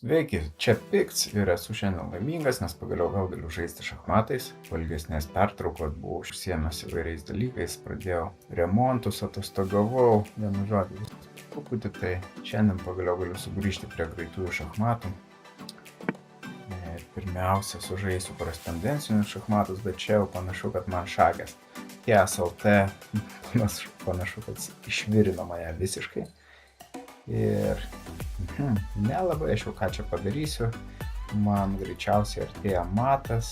Sveiki, čia Pikts ir esu šiandien laimingas, nes pagaliau vėl galiu žaisti šachmatais. Po ilgesnės pertraukos buvau užsiėmęs įvairiais dalykais, pradėjau remontus, atostogavau, vienu žodžiu, truputį, tai šiandien pagaliau galiu sugrįžti prie greitųjų šachmatų. Ir pirmiausia, sužaisiu korespondencinius šachmatus, bet čia jau panašu, kad man šakės. Tie SLT panašu, kad išvirino mane visiškai. Ir nelabai aš jau ką čia padarysiu, man greičiausiai artėja matas,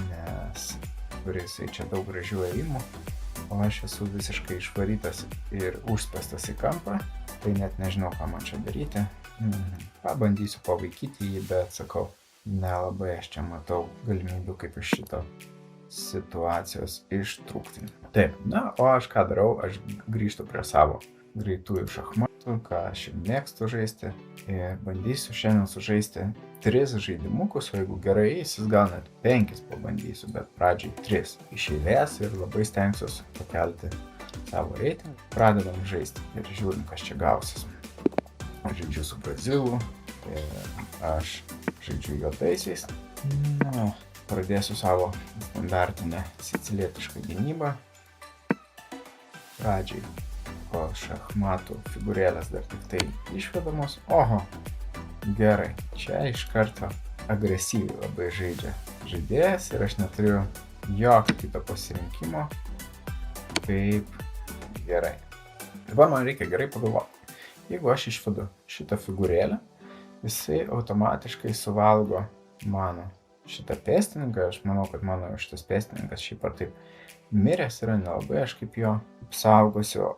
nes turi jisai čia daug gražių ėjimų, o aš esu visiškai išvarytas ir užspęstas į kampą, tai net nežinau, ką man čia daryti. Pabandysiu pavaikyti jį, bet sakau, nelabai aš čia matau galimybių, kaip iš šito situacijos ištrūkti. Taip, o aš ką darau, aš grįžtu prie savo greitųjų šachmatų, ką aš mėgstu žaisti, ir bandysiu šiandien sužaisti 3 žaidimukus, o jeigu gerai eisis, gal net 5 pabandysiu, bet pradžiai 3 iš eilės ir labai stengsiuosi pakelti savo reitingą. Pradedam žaisti ir žiūrim, kas čia gausis. Aš žaidžiu su Brazilu ir aš žaidžiu juodaisiais. Pradėsiu savo standartinę sicilietišką gynybą. Pradžiai po šachmatų figūrėlės dar tik tai išvedamos. Oho, gerai, čia iš karto agresyviai labai žaidžia žaidėjas ir aš neturiu jokio kito pasirinkimo. Kaip gerai. Dabar man reikia gerai pagalvoti. Jeigu aš išvedu šitą figūrėlę, jisai automatiškai suvalgo mano šitą pėstininką. Aš manau, kad mano šitas pėstininkas šiaip ar taip miręs yra, nelabai aš kaip jo apsaugosiu.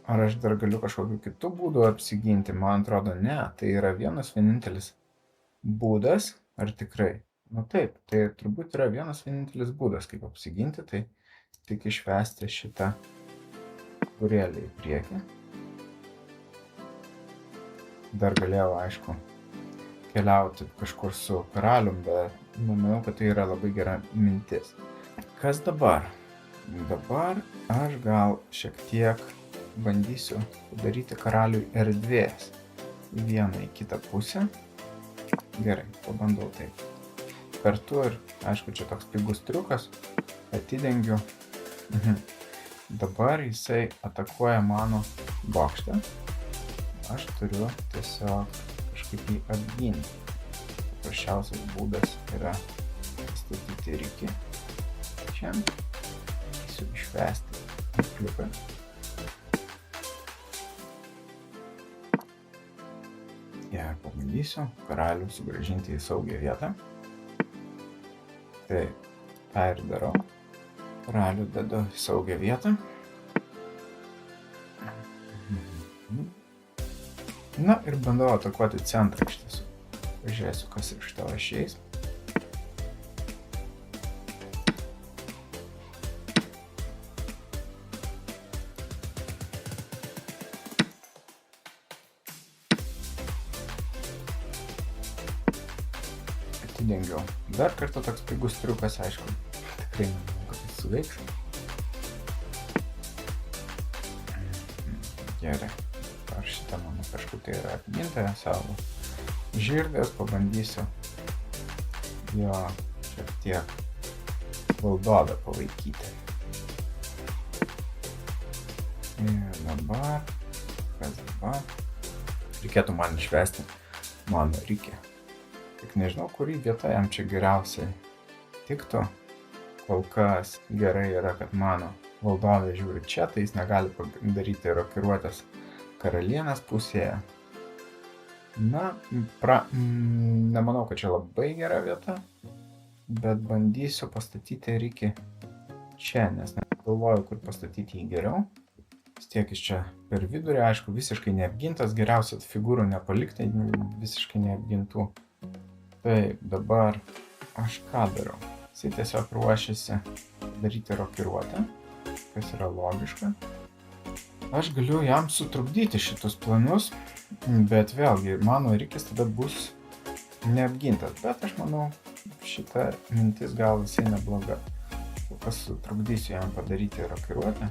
Ar aš dar galiu kažkokiu kitų būdų apsiginti? Man atrodo, ne. Tai yra vienas vienintelis būdas. Ar tikrai? Taip, tai turbūt yra vienas vienintelis būdas, kaip apsiginti, tai tik išvesti šitą figūrėlę į priekį. Dar galėjau, aišku, keliauti kažkur su karalium, bet manau, kad tai yra labai gera mintis. Kas dabar? Dabar aš gal šiek tiek bandysiu padaryti karaliui erdvės į vieną, į kitą pusę. Gerai, pabandau taip. Kartu ir, aišku, čia toks pigus triukas, atidengiu. Dabar jisai atakuoja mano bokštą. Aš turiu tiesiog kažkaip jį apginti. Paprasčiausias būdas yra statyti rykį. Čia išvesti arkliuką. Ir pabandysiu karalių sugrąžinti į saugią vietą. Tai tą ir darau. Karalių dedu į saugią vietą. Ir bandau atakuoti centrą iš tiesų. Pažiūrėsiu, kas iš to išeis. Atidengiau. Dar kartą toks pigus triukas, aišku. Tikrai nemanau, kad jis suveiks. Gerai. Ar šitą mano kažkur tai yra apginta savo žirgas, pabandysiu jo šiek tiek valdovę palaikyti. Ir dabar, kas dabar? Reikėtų man išvesti mano rykį. Tik nežinau, kurį vietą jam čia geriausiai tiktų. Kol kas gerai yra, kad mano valdovė žiūri čia, tai jis negali daryti rokiruotės karalienės pusėje. Nemanau, kad čia labai gera vieta, bet bandysiu pastatyti rykį čia, nes negalvoju, kur pastatyti jį geriau. Vis tiek iš čia per vidurį, aišku, visiškai neapgintas, geriausia figūrų nepalikti visiškai neapgintų. Taip, dabar aš ką darau? Jisai tiesiog ruošiasi daryti rokiruotę, kas yra logiška. Aš galiu jam sutrukdyti šitus planus, bet vėlgi mano rykis tada bus neapgintas. Bet aš manau, šita mintis gal visai nebloga. Kas sutrukdysiu jam padaryti rokiruotę.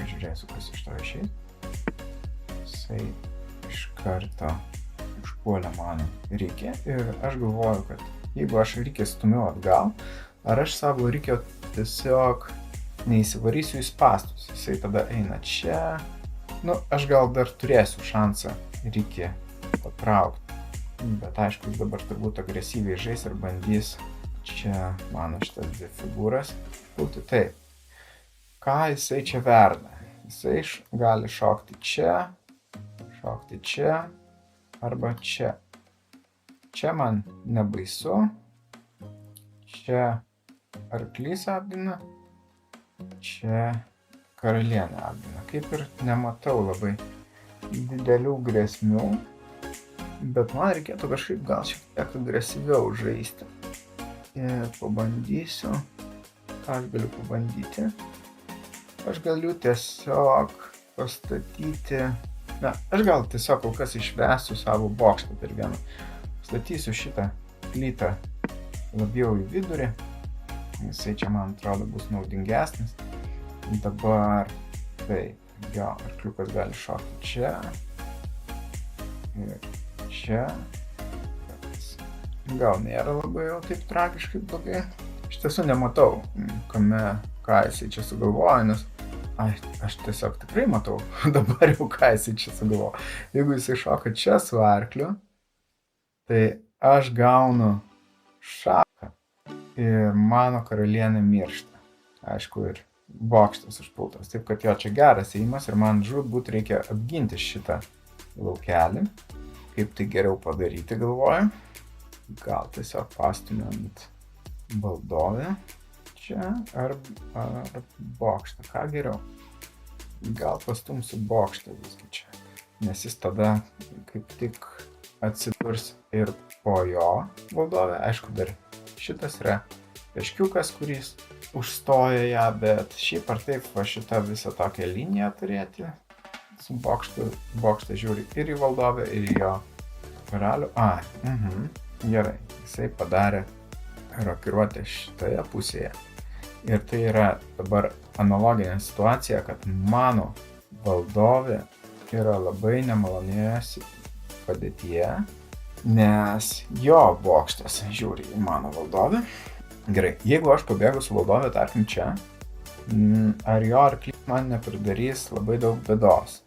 Pažiūrėsiu, kas iš to išeis. Jisai iš karto užpuolė mano rykį ir aš galvoju, kad jeigu aš rykį stumiu atgal, ar aš savo rykio tiesiog neįsivarysiu į spąstus. Jisai tada eina čia. Aš gal dar turėsiu šansą rykį patraukti. Bet aišku, jis dabar turbūt agresyviai žais ir bandys čia mano šitas dvi figūras pulti. Taip. Ką jisai čia verda? Jisai gali šokti čia arba čia. Čia man nebaisu. Čia arklys apgina. Čia karalienė apgina. Kaip ir nematau labai didelių grėsmių, bet man reikėtų kažkaip gal šiek tiek agresyviau žaisti. Ir pabandysiu. Ką aš galiu pabandyti? Aš galiu tiesiog pastatyti... aš gal tiesiog kol kas išvesiu savo bokštą per vieną. Statysiu šitą plytą labiau į vidurį. Jisai čia, man atrodo, bus naudingesnis. Dabar taip, jo, arkliukas gali šokti čia. Ir čia. Gal nėra labai jau taip tragiškai blogai. Iš tiesų nematau, ką jisai čia sugalvoja, nes aš tiesiog tikrai matau dabar jau, ką jisai čia sugalvoja. Jeigu jisai šoka čia su arkliu, tai aš gaunu šaką ir mano karalienė miršta. Aišku, ir bokštas užpultas. Taip, kad jo čia geras ėjimas ir man žūtbūt reikia apginti šitą laukelį. Kaip tai geriau padaryti, galvoju. Gal tiesiog pastumiant valdovę čia ar bokštą. Ką geriau? Gal pastumsiu bokštą visgi čia. Nes jis tada kaip tik atsidurs ir po jo valdovę. Aišku, dar šitas yra peškiukas, kuris užstoja ją, bet šiaip ar taip va šitą visą tokią liniją turėti. Su bokštą žiūri ir į valdovę, ir į jo karalių. Gerai, jisai padarė rokiruotę šitoje pusėje. Ir tai yra dabar analoginė situacija, kad mano valdovė yra labai nemalonėje padėtyje, nes jo bokštas žiūri į mano valdovę. Gerai, jeigu aš pabėgu su valdovė, tarkim čia, ar jo arkliukas man nepridarys labai daug bėdos?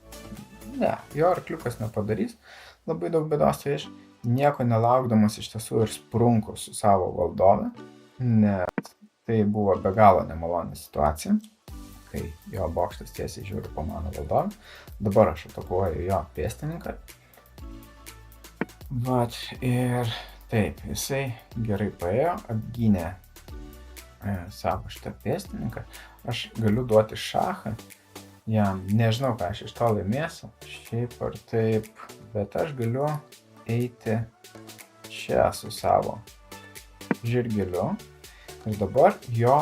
Ne, jo arkliukas nepadarys labai daug bėdos, tai aš nieko nelaukdamas iš tiesų ir sprunku su savo valdove, nes tai buvo be galo nemaloni situacija, kai jo bokštas tiesiai žiūri po mano valdovę. Dabar aš atakuoju jo pėstininką. Vat ir taip, jisai gerai paėjo, apgynė savo šitą pėstininką. Aš galiu duoti šachą jam, nežinau, ką aš iš to laimėsiu, šiaip ar taip, bet aš galiu eiti čia su savo žirgeliu. Ir dabar jo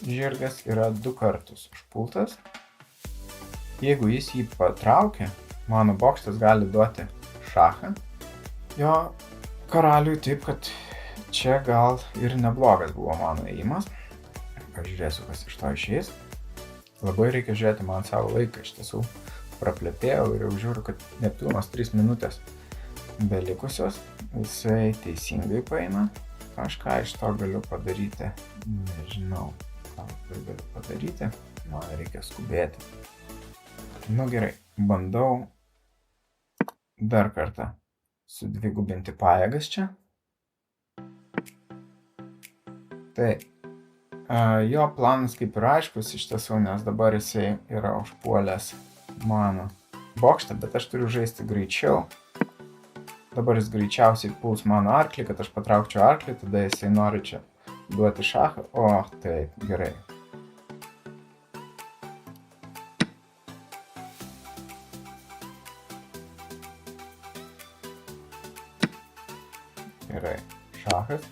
žirgas yra 2 kartus užpultas. Jeigu jis jį patraukia, mano bokštas gali duoti šachą jo karaliui, taip kad čia gal ir neblogas buvo mano ėjimas. Pažiūrėsiu, kas iš to išeis. Labai reikia žiūrėti man savo laiką, iš tiesų praplepėjau ir jau žiūriu, kad nepilnos 3 minutės belikusios. Jisai teisingai paeina. Kažką iš to galiu padaryti. Nežinau, ką galiu padaryti. Man reikia skubėti. Gerai, bandau dar kartą sudvigubinti pajėgas čia. Taip. Jo planas kaip ir aiškus iš tiesų, nes dabar jisai yra užpuolęs mano bokštą, bet aš turiu žaisti greičiau. Dabar jis greičiausiai puls mano arklį, kad aš patraukčiau arklį, tada jisai nori čia duoti šachą. O, taip, gerai. Gerai, šachas.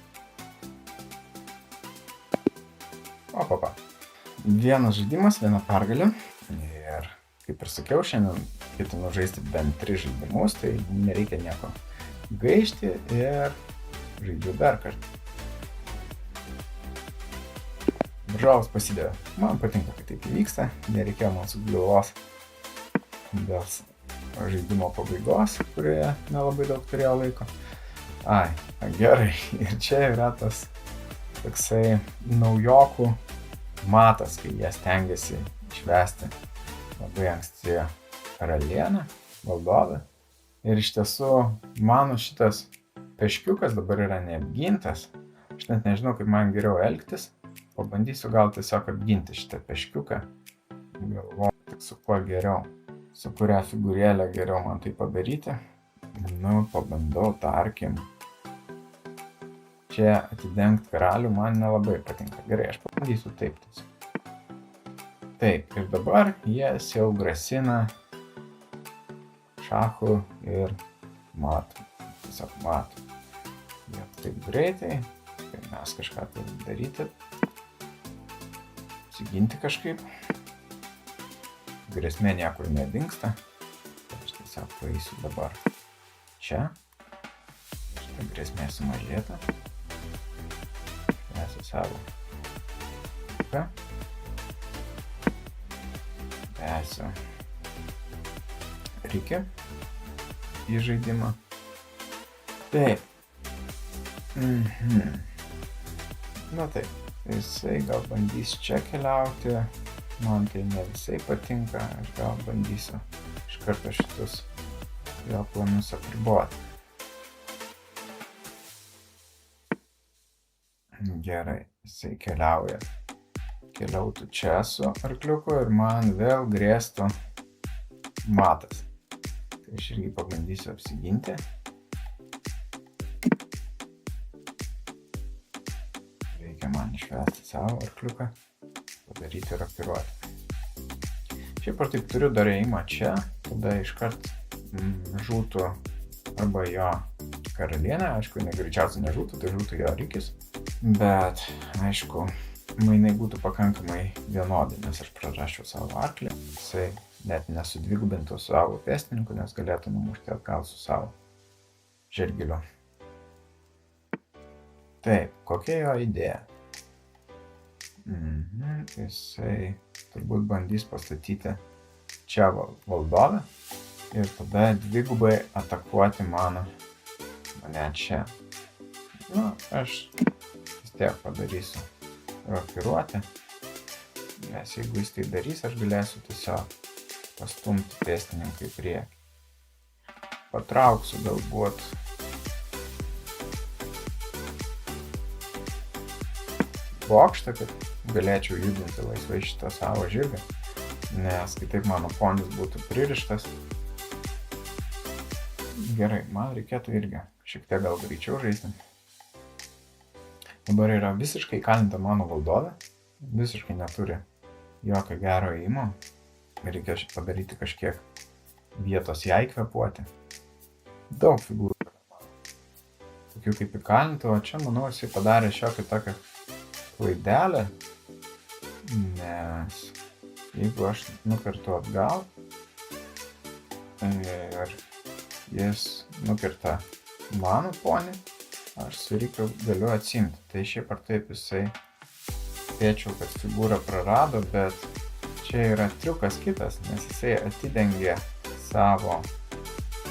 Opapa. Vienas žaidimas, viena pergalė. Ir kaip ir sakiau, šiandien ketinu žaisti bent 3 žaidimus, tai nereikia nieko gaišti ir žaidžiu dar kartą. Varžovas pasidavė. Man patinka, kad taip įvyksta. Nereikėjo man su galvos dėl žaidimo pabaigos, kurioje nelabai daug turėjo laiko. Gerai, ir čia yra tas toksai naujokų matas, kai jie stengiasi išvesti labai anksti karalienę, valdovę. Ir iš tiesų, mano šitas peškiukas dabar yra neapgintas. Aš net nežinau, kaip man geriau elgtis. Pabandysiu gal tiesiog apginti šitą peškiuką. Galvoju, tik su kuo geriau. Su kuria figūrėlė geriau man tai padaryti. Pabandau, tarkim. Čia atidengti karalių man nelabai patinka. Gerai, aš pabandysiu taip. Taip, ir dabar jis jau grasina šachu ir matu. Tiesiog matu. Jie taip greitai, kai mes kažką turim daryti. Apsiginti kažkaip. Grėsmė niekur nedingsta. Aš tiesiog paeisiu dabar čia. Šitą grėsmė sumažėta. Esu savo. Esu Rikį į žaidimą. Taip. Taip. Jisai gal bandys čia keliauti. Man tai ne visai patinka. Aš gal bandysiu iš karto šitus jo planus apriboti. Gerai, jisai keliautų čia su arkliuku ir man vėl grėstų matas. Tai aš irgi pabandysiu apsiginti. Reikia man išvesti savo arkliuką, padaryti rokiruotę. Šiaip ar taip turiu dar ėjimą čia, tada iškart žūtų arba jo karalienė, aišku, jinai greičiausiai nežūtų, tai žūtų jo Rikis. Bet, aišku, mainai būtų pakankamai vienodi, nes aš prarasčiau savo arklį. Jisai net nesudvigubintų savo pėstininku, nes galėtų numušti atgal su savo žirgeliu. Taip, kokia jo idėja? Jisai turbūt bandys pastatyti čia valdovę ir tada dvigubai atakuoti mane čia. Aš vis tiek padarysiu rokiruotę, nes jeigu jis tai darys, aš galėsiu tiesiog pastumti pėstininką į priekį. Patrauksiu galbūt bokštą, kad galėčiau judinti laisvai šitą savo žirgą, nes kitaip mano ponis būtų pririštas. Gerai, man reikėtų irgi šiek tiek gal greičiau žaisti. Dabar yra visiškai įkalinta mano valdovė, visiškai neturi jokio gero ėjimo. Reikia padaryti kažkiek vietos jai kvėpuoti. Daug figūrų. Tokių kaip įkalintų, o čia, manau, jisai padarė šiokią tokią klaidelę, nes jeigu aš nukertu atgal ir jis nukerta mano ponį, aš su Rikiu galiu atsimti. Tai šiaip ar taip jisai spėčiau, kad figūrą prarado, bet čia yra triukas kitas, nes jisai atidengė savo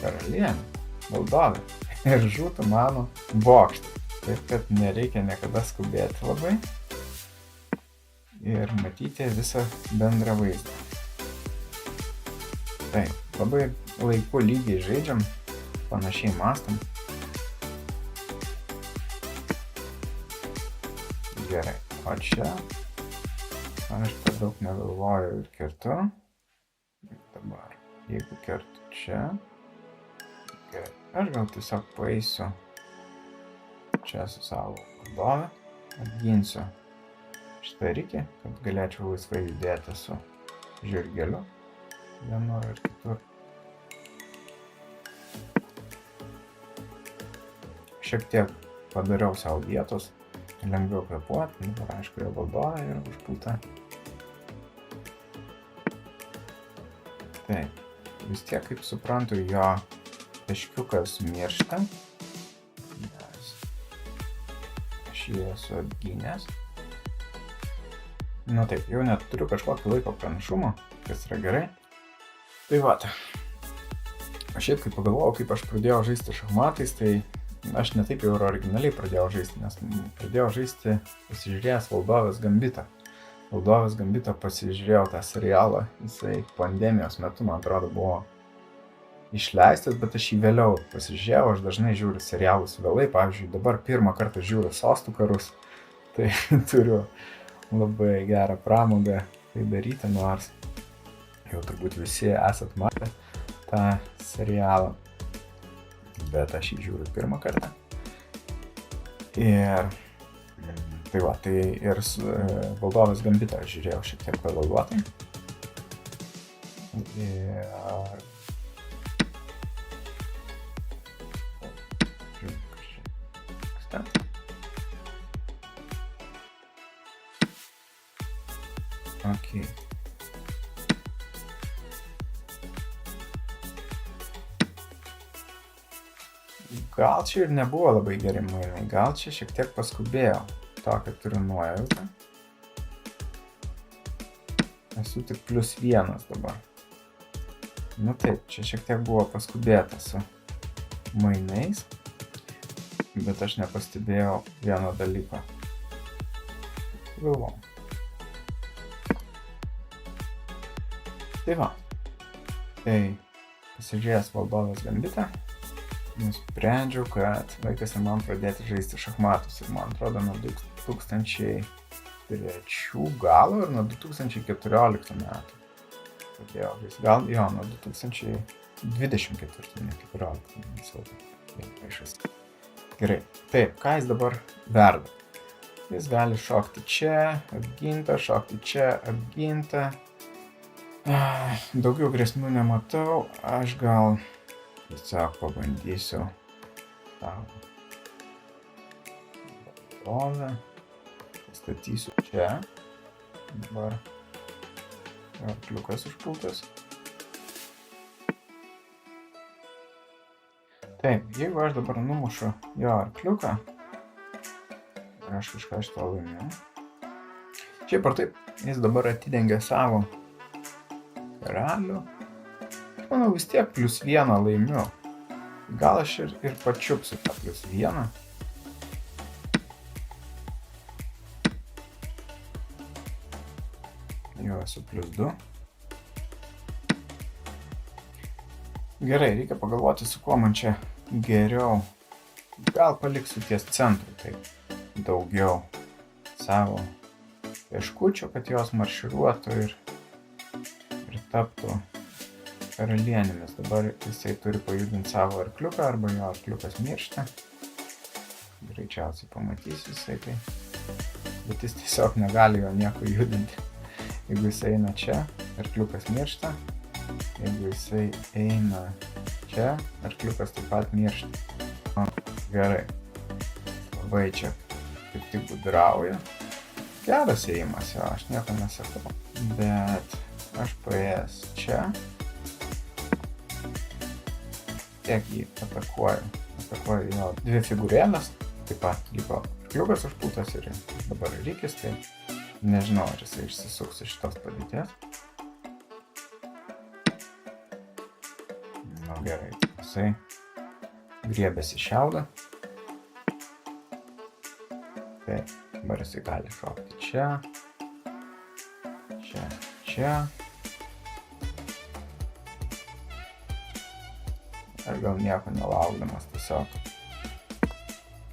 karalienę, valdovę ir žūtų mano bokštą. Taip, kad nereikia niekada skubėti labai ir matyti visą bendrą vaizdą. Taip, labai laiku lygiai žaidžiam, panašiai mąstam. Gerai, o čia aš per daug negalvoju ir kertu. Dabar, jeigu kertu čia, gerai, aš gal tiesiog paeisiu čia su savo valdove, apginsiu šitą Rikį, kad galėčiau laisvai judėti su žirgeliu vienur ir kitur. Šiek tiek padariau savo vietos, lengviau kvėpuoti, dabar aišku, jo valdovė yra užpulta. Taip, vis tiek, kaip suprantu, jo peškiukas miršta, nes aš jį esu apgynęs. Na taip, jau net turiu kažkokį laiko pranašumą, kas yra gerai. Tai vat, Aš šiaip kai pagalvojau, kaip aš pradėjau žaisti šachmatais, tai aš netaip jau ir originaliai pradėjau žaisti, nes pradėjau žaisti pasižiūrėjęs Valdovės Gambitą. Valdovės Gambitą pasižiūrėjau tą serialą, jisai pandemijos metu, man atrodo, buvo išleistas, bet aš jį vėliau pasižiūrėjau, aš dažnai žiūriu serialus vėlai, pavyzdžiui, dabar pirmą kartą žiūriu Sostų karus, tai turiu labai gerą pramogą tai daryti, nors jau turbūt visi esat matę tą serialą, bet aš jį žiūriu pirmą kartą. Ir tai va, tai ir Valdovės Gambitą aš žiūrėjau šiek tiek pavėluotai. Ir okay. Gal čia ir nebuvo labai geri mainai, gal čia šiek tiek paskubėjau, tokią turiu nuojautą. Esu tik +1 dabar. Nu taip, čia šiek tiek buvo paskubėta su mainais, bet aš nepastebėjau vieno dalyko. Galvom. Tai va, tai pasižiūrėjęs Valdovės Gambitą, nusprendžiau, kad laikas ir man pradėti žaisti šachmatus. Ir man atrodo, nuo 2003 galo ir nuo 2014 metų pradėjau žaisti. Gal jo, nuo 2024, ne 2014. Gerai, taip, ką jis dabar verda? Jis gali šokti čia, apginta, šokti čia, apginta. Daugiau grėsmių nematau, aš gal tiesiog pabandysiu savo valdovę, pastatysiu čia, dabar arkliukas užpultas. Taip, jeigu aš dabar numušu jo arkliuką, aš kažką iš to laimiu. Šiaip ar taip, jis dabar atidengia savo karalių. Manau, vis tiek +1 laimiu. Gal aš ir pačiupsiu tą +1. Jau esu +2. Gerai, reikia pagalvoti, su kuo man čia geriau. Gal paliksiu ties centru, tai daugiau savo pieškučių, kad jos marširuotų ir taptų karalienėmis. Dabar jisai turi pajudinti savo arkliuką, arba jo arkliukas miršta. Greičiausiai pamatys jisai tai. Bet jis tiesiog negali jo nieko judinti. Jeigu jisai eina čia, arkliukas miršta. Jeigu jisai eina čia, arkliukas taip pat miršta. Gerai. Labai čia kaip tik gudrauja. Geras ėjimas jo, aš nieko nesakau. Bet aš paėjęs čia. Tiek jį atakuoju jo 2 figūrėlės, taip pat liko arkliukas užpultas ir dabar rykis, tai nežinau, ar jisai išsisuks iš šitos padėties. Nu gerai, jisai griebėsi šiaudą. Tai dabar jisai gali šokti čia, čia, čia. Aš gal nieko nelaukdamas tiesiog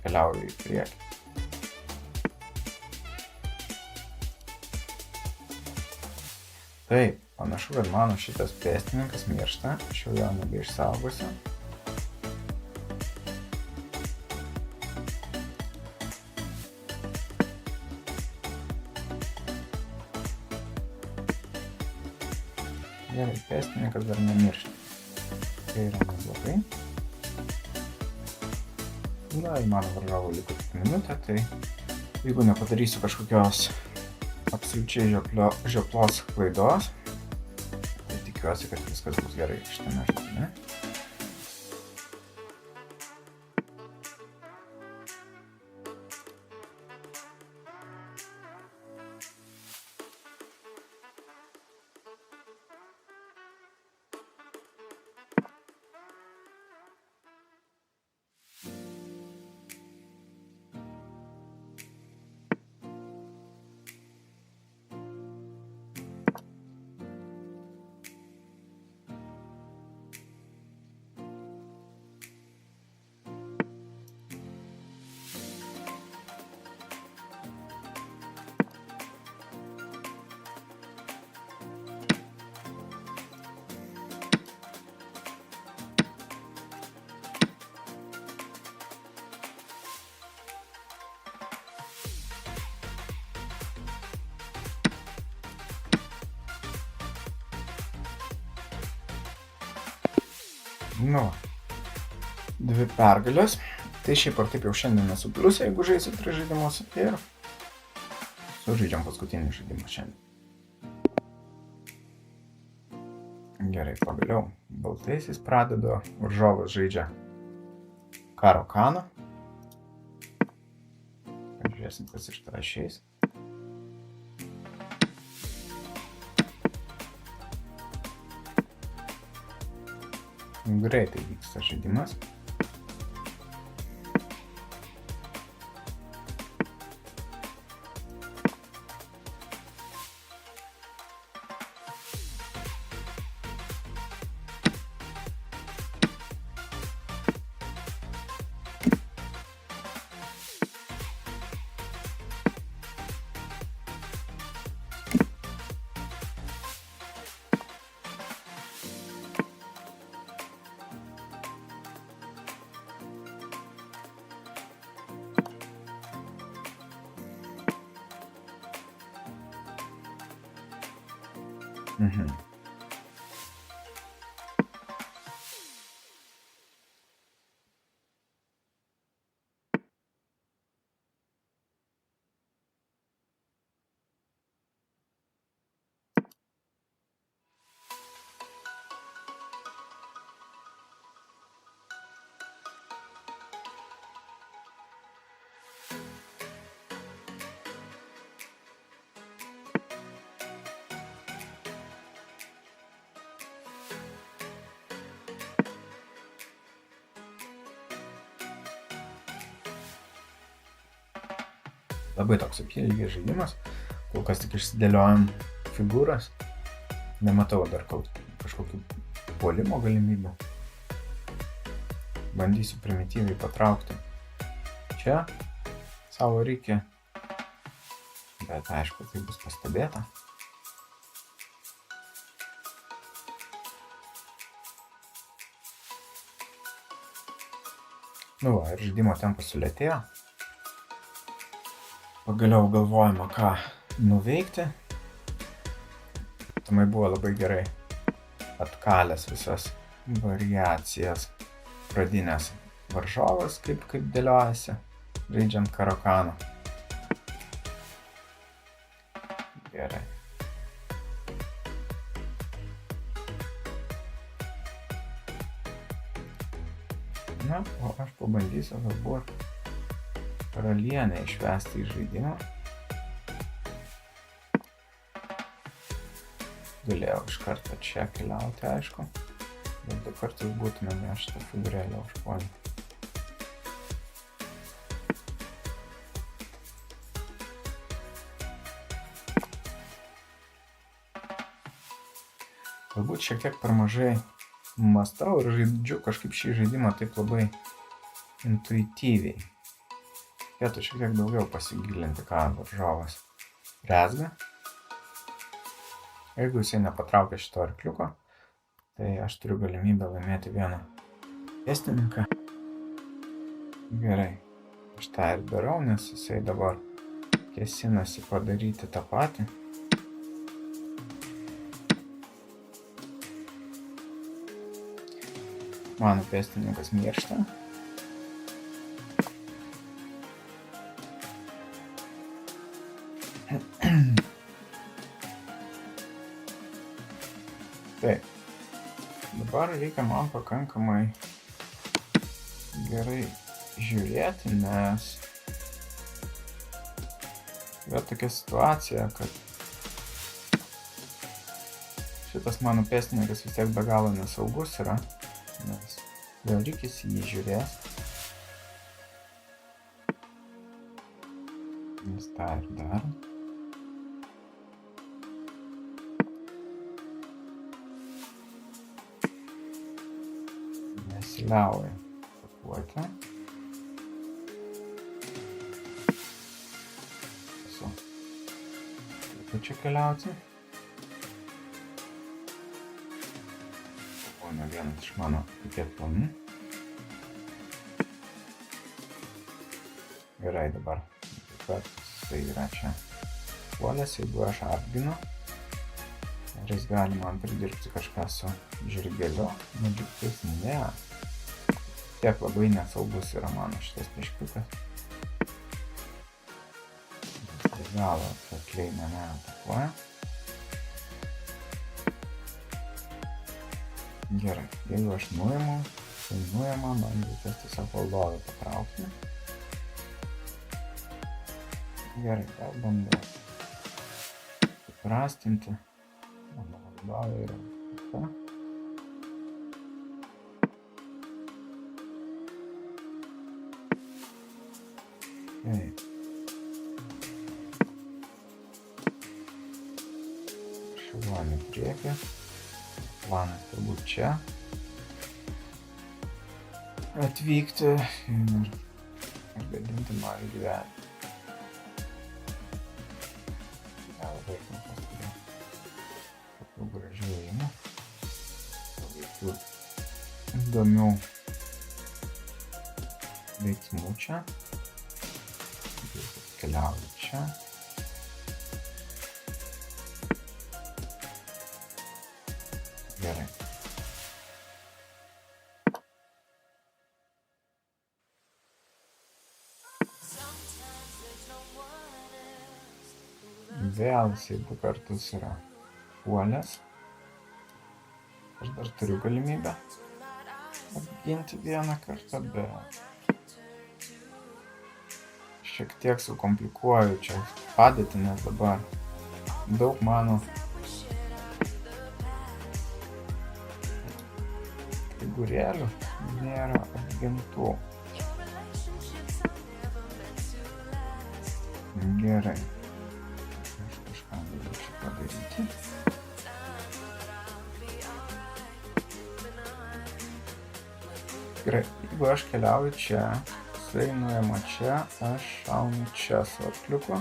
keliauju į priekį. Taip, panašu, kad mano šitas pėstininkas miršta, aš jau jo nebeišsaugosiu. Gerai, pėstininkas dar nemiršta. Tai yra neblogai. Na, į mano varžovų liko tik minutę, tai jeigu nepadarysiu kažkokios absoliučiai žioplos klaidos, tai tikiuosi, kad viskas bus gerai šitame žaidime. Nu, 2 pergalės. Tai šiaip ar taip jau šiandien esu plius, jeigu žaisiu 3 žaidimus. Ir sužaidžiam paskutinį žaidimą šiandien. Gerai, pagaliau. Baltaisiais pradedu. Varžovas žaidžia Karokaną. Pažiūrėsim, kas iš to išeis. Greitai vyksta žaidimas. Labai toks apylygiai žaidimas. Kol kas tik išsidėliojam figūras. Nematau dar kažkokių puolimo galimybių. Bandysiu primityviai patraukti čia savo rykį. Bet aišku, tai bus pastebėta. Nu va, ir žaidimo tempas sulėtėjo. Pagaliau galvojama, ką nuveikti. Tomai buvo labai gerai atkalęs visas variacijas pradinės varžovas, kaip dėliojasi, žaidžiant Karokaną. Gerai. Na, o aš pabandysiu galbūt karalienę išvesti į žaidimą. Galėjau iš karto čia keliauti, aišku. Bet 2 kartus būtumėm šitą figūrėlę užpuolę. Galbūt šiek tiek per mažai mąstau ir žaidžiu kažkaip šį žaidimą taip labai intuityviai. Reikėtų šiek tiek daugiau pasigilinti, ką varžovas rezga. Jeigu jisai nepatraukia šito arkliuko, tai aš turiu galimybę laimėti vieną pėstininką. Gerai, aš tą ir darau, nes jisai dabar kėsinasi padaryti tą patį. Mano pėstininkas miršta. Taip, dabar reikia man pakankamai gerai žiūrėti, nes yra tokia situacija, kad šitas mano pėstininkas vis tiek be galo nesaugus yra, nes jo rykis jį žiūrės. Mes tą ir darom. Nesiliauja atakuoti. Kaip čia keliauti? O ne vienas iš mano tokie planų. Gerai dabar. Taip pat jisai yra čia puolęs, jeigu aš apginu. Ar jis gali man pridirbti kažką su žirgeliu? Nudiktis ne. Tiek labai nesaugus yra mano šitas pieškiukas. Tai gal atkakliai mane atakuoja. Gerai, jeigu aš nuimu, tai nuima, man reikės tiesiog valdovę patraukti. Gerai, gal bandau suprastinti. Mano valdovė yra tokia. Taip. Šuoliu į priekį. Planas turbūt čia atvykti ir gadinti mano gyvenimą. Labai kol kas tokių gražių ėjimų. Tokių įdomių veiksmų čia. Keliauju čia. Gerai. Vėl jisai 2 kartus yra puolęs. Aš dar turiu galimybę apginti 1 kartą, bet šiek tiek sukomplikuoju čia padėtį, nes dabar daug mano figūrėlių nėra apgintų. Gerai. Aš kažką galiu čia padaryti. Gerai, jeigu aš keliauju čia, jisai nuima čia, aš šaunu čia su arkliuku.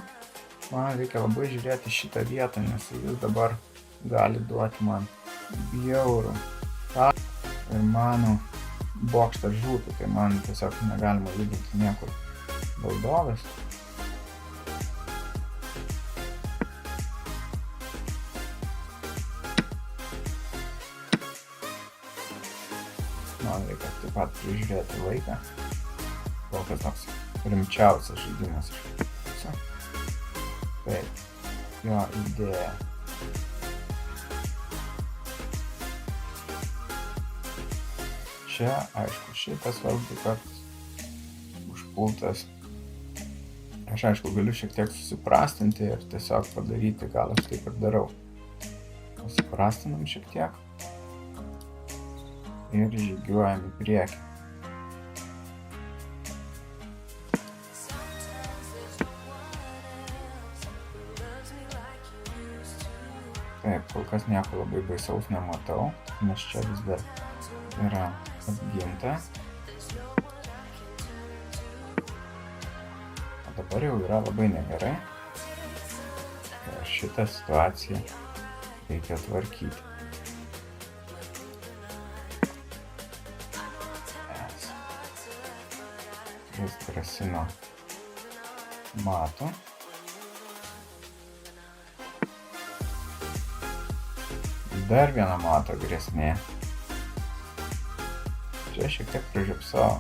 Man reikia labai žiūrėti šitą vietą, nes jis dabar gali duoti man bjaurų ir mano bokštas žūtų, tai man tiesiog negalima judinti niekur valdovės. Man reikia taip pat prižiūrėti laiką. Kol kas toks rimčiausias žaidimas iš viso. Taip, jo idėja. Čia, aišku, šitas vėlgi kartas užpultas. Aš, aišku, galiu šiek tiek susiprastinti ir tiesiog padaryti, gal aš taip ir darau. Susiprastinam šiek tiek ir žygiuojam į priekį. Taip, kol kas nieko labai baisaus nematau, nes čia vis dar yra apginta. O dabar jau yra labai negerai. Ir šitą situaciją reikia tvarkyti. Jis grasino matu. Dar viena mato grėsmė. Čia šiek tiek pražiopsavo.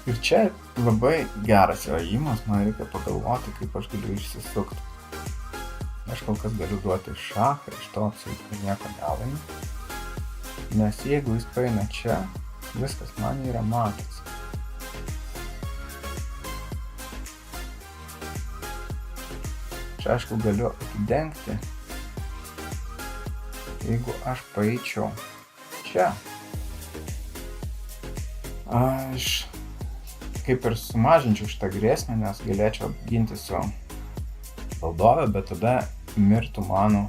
Ir čia labai geras yra įimas, man reikia pagalvoti, kaip aš galiu išsisukti. Aš kol kas galiu duoti šachą, iš to absoliučiai nieko nelaimi. Nes jeigu jis paeina čia, viskas man yra matas. Čia aišku galiu atidengti. Jeigu aš paeičiau čia, aš kaip ir sumažinčiau šitą grėsmę, nes galėčiau apginti su valdove, bet tada mirtų mano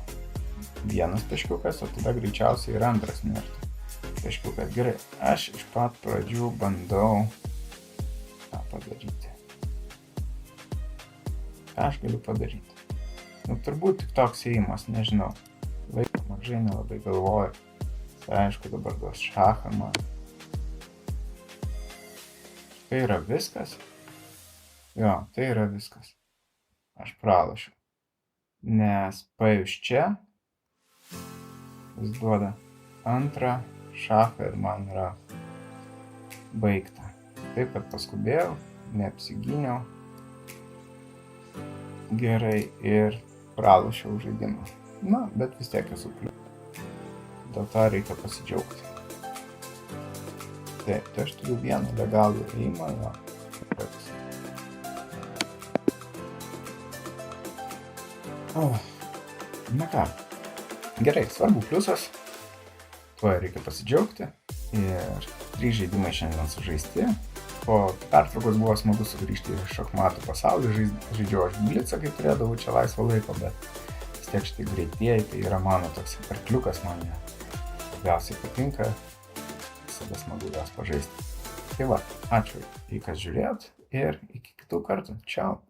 vienas pieškiukas, o tada greičiausiai ir antras mirtų pieškiukas. Gerai, aš iš pat pradžių bandau ką padaryti. Ką aš galiu padaryti? Nu, turbūt tik toks ėjimas, nežinau. Laiko mažai nelabai galvoju. Tai aišku, dabar duos šachą man. Tai yra viskas? Jo, tai yra viskas. Aš pralošiu. Nes paėjus čia, Jis duoda antrą šachą ir man yra baigta. Taip, kad paskubėjau, neapsigyniau gerai ir pralošiau žaidimą. Na, bet vis tiek esu plius. Dėl to reikia pasidžiaugti. Taip, tai aš turiu vieną legalų ėjimą, jo. Na ką, gerai, svarbu pliusas, tuo reikia pasidžiaugti ir 3 žaidimai šiandien sužaisti. Po pertraukos buvo smagu sugrįžti į šachmatų pasaulį, žaidžiau aš Blitzą, kai turėdavau čia laisvo laiko, bet vis tiek šitai greitieji, tai yra mano toks arkliukas, man labiausiai patinka, visada smagu jas pažaisti. Tai va, ačiū, kad žiūrėjot ir iki kitų kartų, čiau.